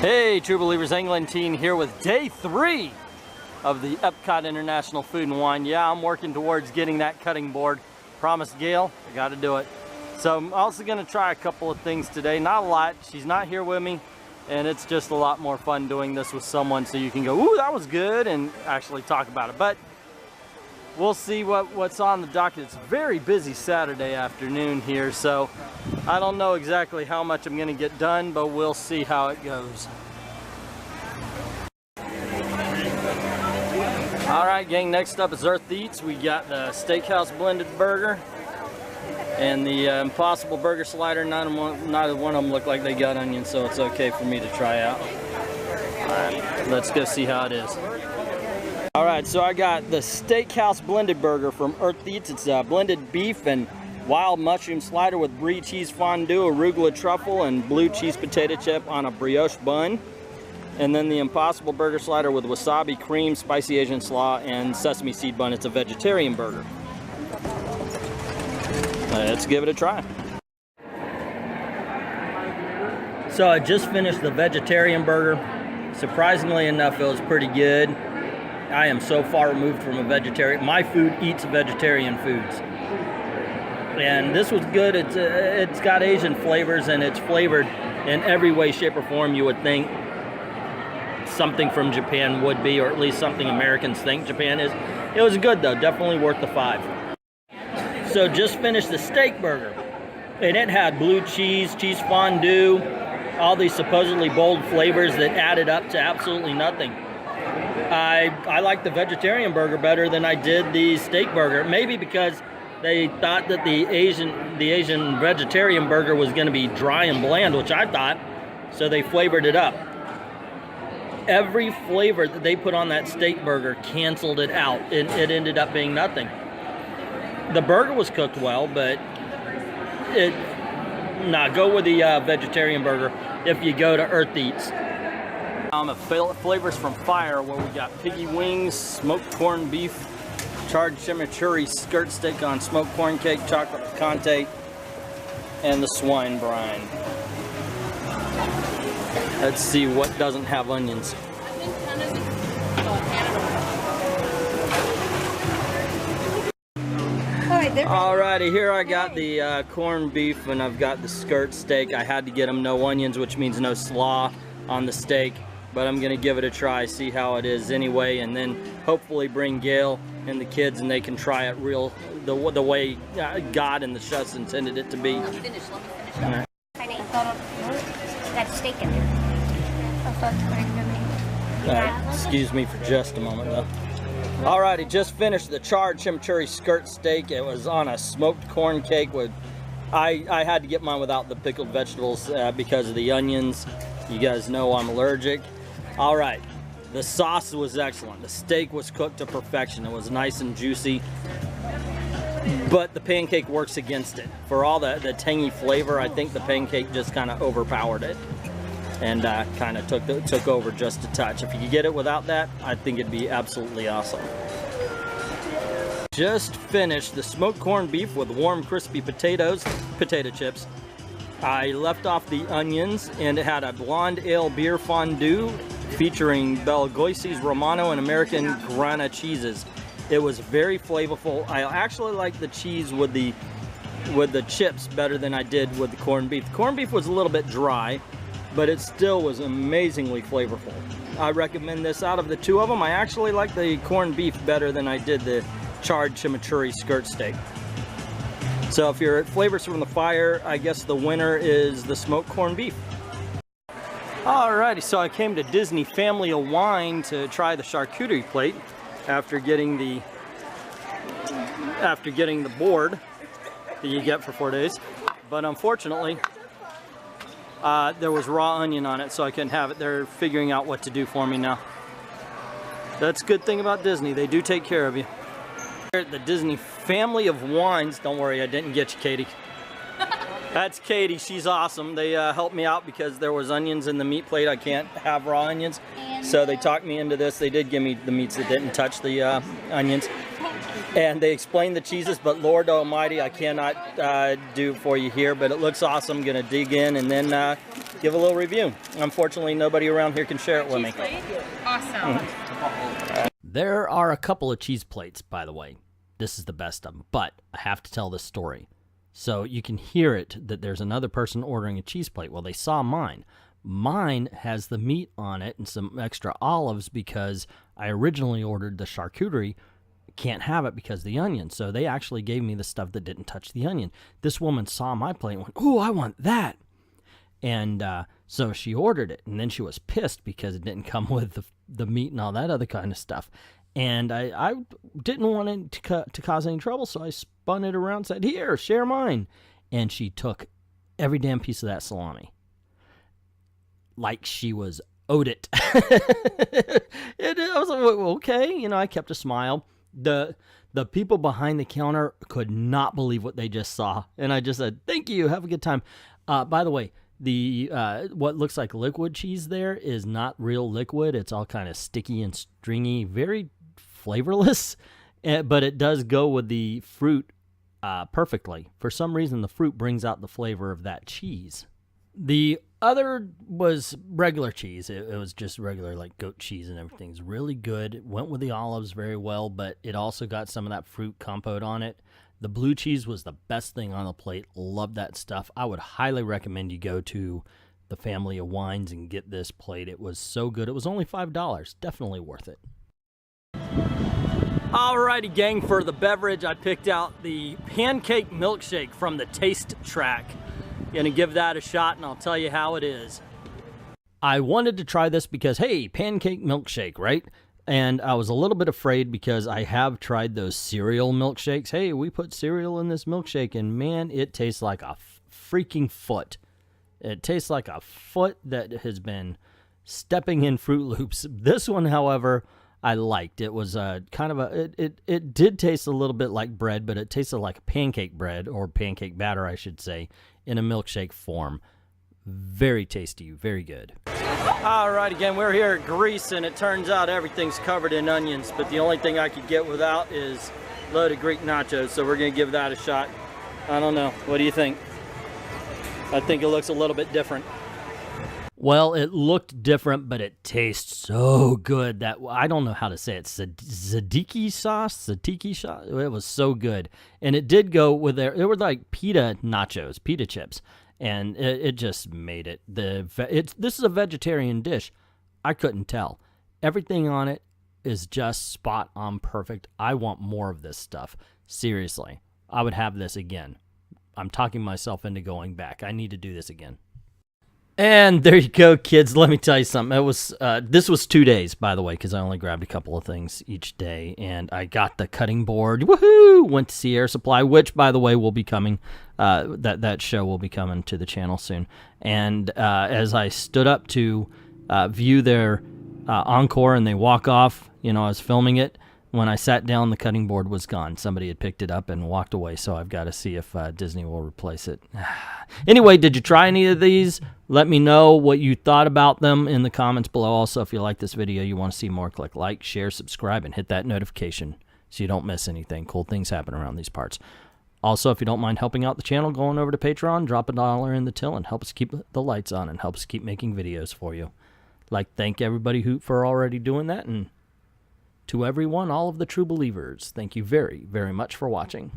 Hey, True Believers, Eglantine here with day 3 of the EPCOT International Food and Wine. Yeah, I'm working towards getting that cutting board. Promised Gail, I got to do it. So I'm also going to try a couple of things today. Not a lot. She's not here with me, and it's just a lot more fun doing this with someone so you can go, ooh, that was good, and actually talk about it. But we'll see what's on the docket. It's a very busy Saturday afternoon here, so I don't know exactly how much I'm going to get done, but we'll see how it goes. Alright gang, next up is Earth Eats. We got the Steakhouse Blended Burger and the Impossible Burger Slider. Neither one of them look like they got onions, so it's okay for me to try out. Alright, let's go see how it is. Alright, so I got the Steakhouse Blended Burger from Earth Eats. It's blended beef and wild mushroom slider with brie cheese fondue, arugula truffle, and blue cheese potato chip on a brioche bun. And then the Impossible Burger Slider with wasabi, cream, spicy Asian slaw, and sesame seed bun. It's a vegetarian burger. Let's give it a try. So I just finished the vegetarian burger. Surprisingly enough, it was pretty good. I am so far removed from a vegetarian. My food eats vegetarian foods. And this was good. It's got Asian flavors, and it's flavored in every way, shape, or form you would think something from Japan would be, or at least something Americans think Japan is. It was good though, definitely worth the 5. So just finished the steak burger, and it had blue cheese, cheese fondue, all these supposedly bold flavors that added up to absolutely nothing. I like the vegetarian burger better than I did the steak burger, maybe because they thought that the Asian vegetarian burger was going to be dry and bland, which I thought, so they flavored it up. Every flavor that they put on that steak burger canceled it out. It ended up being nothing. The burger was cooked well, but go with the vegetarian burger if you go to Earth Eats. Flavors from Fire, where we got piggy wings, smoked corned beef, charred chimichurri skirt steak on smoked corn cake, chocolate picante, and the swine brine. Let's see what doesn't have onions. Alrighty, here I got the corned beef, and I've got the skirt steak. I had to get them no onions, which means no slaw on the steak, but I'm gonna give it a try, see how it is anyway, and then hopefully bring Gail and the kids and they can try it the way God and the chefs intended it to be. Let me finish. Right. I thought that steak in there. Excuse me for just a moment though. Alrighty, just finished the charred chimichurri skirt steak. It was on a smoked corn cake with, I had to get mine without the pickled vegetables because of the onions. You guys know I'm allergic. Alright, the sauce was excellent. The steak was cooked to perfection. It was nice and juicy. But the pancake works against it. For all the tangy flavor, I think the pancake just kind of overpowered it. And kind of took over just a touch. If you could get it without that, I think it'd be absolutely awesome. Just finished the smoked corned beef with warm crispy potato chips. I left off the onions, and it had a blonde ale beer fondue featuring Belgoise's Romano and American Grana cheeses. It was very flavorful. I actually like the cheese with the chips better than I did with the corned beef. The corned beef was a little bit dry, but it still was amazingly flavorful. I recommend this. Out of the 2 of them, I actually like the corned beef better than I did the charred chimichurri skirt steak. So if you're at Flavors from the Fire, I guess the winner is the smoked corned beef. Alrighty, so I came to Disney Family of Wine to try the charcuterie plate after getting the board that you get for 4 days. But unfortunately, there was raw onion on it, so I couldn't have it. They're figuring out what to do for me now. That's a good thing about Disney. They do take care of you. Here at the Disney Family of Wines, don't worry, I didn't get you, Katie. That's Katie. She's awesome. They helped me out because there was onions in the meat plate. I can't have raw onions. So they talked me into this. They did give me the meats that didn't touch the onions. And they explained the cheeses, but Lord Almighty, I cannot do it for you here, but it looks awesome. I'm gonna dig in and then give a little review. Unfortunately, nobody around here can share it with me. Awesome. There are a couple of cheese plates, by the way. This is the best of them, but I have to tell this story. So you can hear it that there's another person ordering a cheese plate. Well, they saw mine. Mine has the meat on it and some extra olives because I originally ordered the charcuterie. Can't have it because of the onion. So they actually gave me the stuff that didn't touch the onion. This woman saw my plate and went, "Ooh, I want that." And so she ordered it, and then she was pissed because it didn't come with the meat and all that other kind of stuff. And I didn't want it to cause any trouble, so I spun it around and said, "Here, share mine." And she took every damn piece of that salami. Like she was owed it. I was like, okay. You know, I kept a smile. The people behind the counter could not believe what they just saw. And I just said, "Thank you. Have a good time." By the way, the what looks like liquid cheese there is not real liquid. It's all kind of sticky and stringy, very flavorless, but it does go with the fruit perfectly. For some reason, the fruit brings out the flavor of that cheese. The other was regular cheese. It was just regular, like goat cheese and everything's really good. It went with the olives very well, but it also got some of that fruit compote on it. The blue cheese was the best thing on the plate. Love that stuff. I would highly recommend you go to the Family of Wines and get this plate. It was so good. It was only $5. Definitely worth it. Alrighty, gang, for the beverage, I picked out the Pancake milkshake from the Taste Track. Gonna give that a shot, and I'll tell you how it is. I wanted to try this because, hey, Pancake milkshake, right? And I was a little bit afraid because I have tried those cereal milkshakes. Hey, we put cereal in this milkshake, and man, it tastes like a freaking foot. It tastes like a foot that has been stepping in Fruit Loops. This one, however, I liked. It was kind of it did taste a little bit like bread, but it tasted like pancake bread, or pancake batter, I should say, in a milkshake form. Very tasty, very good. All right, again, we're here at Greece, and it turns out everything's covered in onions, but the only thing I could get without is loaded Greek nachos, so we're gonna give that a shot. I don't know, what do you think? I think it looks a little bit different. Well, it looked different, but it tastes so good that I don't know how to say it. Tzatziki sauce? It was so good. And it did go with there. It were like pita nachos, pita chips. And it just made it. This is a vegetarian dish. I couldn't tell. Everything on it is just spot on perfect. I want more of this stuff. Seriously. I would have this again. I'm talking myself into going back. I need to do this again. And there you go, kids. Let me tell you something. It was this was 2 days, by the way, because I only grabbed a couple of things each day. And I got the cutting board. Woohoo! Went to see Air Supply, which, by the way, will be coming. That show will be coming to the channel soon. And as I stood up to view their encore and they walk off, you know, I was filming it. When I sat down, the cutting board was gone. Somebody had picked it up and walked away, so I've got to see if Disney will replace it. Anyway, did you try any of these? Let me know what you thought about them in the comments below. Also, if you like this video, you want to see more, click like, share, subscribe, and hit that notification so you don't miss anything. Cool things happen around these parts. Also, if you don't mind helping out the channel, going over to Patreon, drop $1 in the till and help us keep the lights on and help us keep making videos for you. Like, thank everybody for already doing that, and to everyone, all of the true believers, thank you very, very much for watching.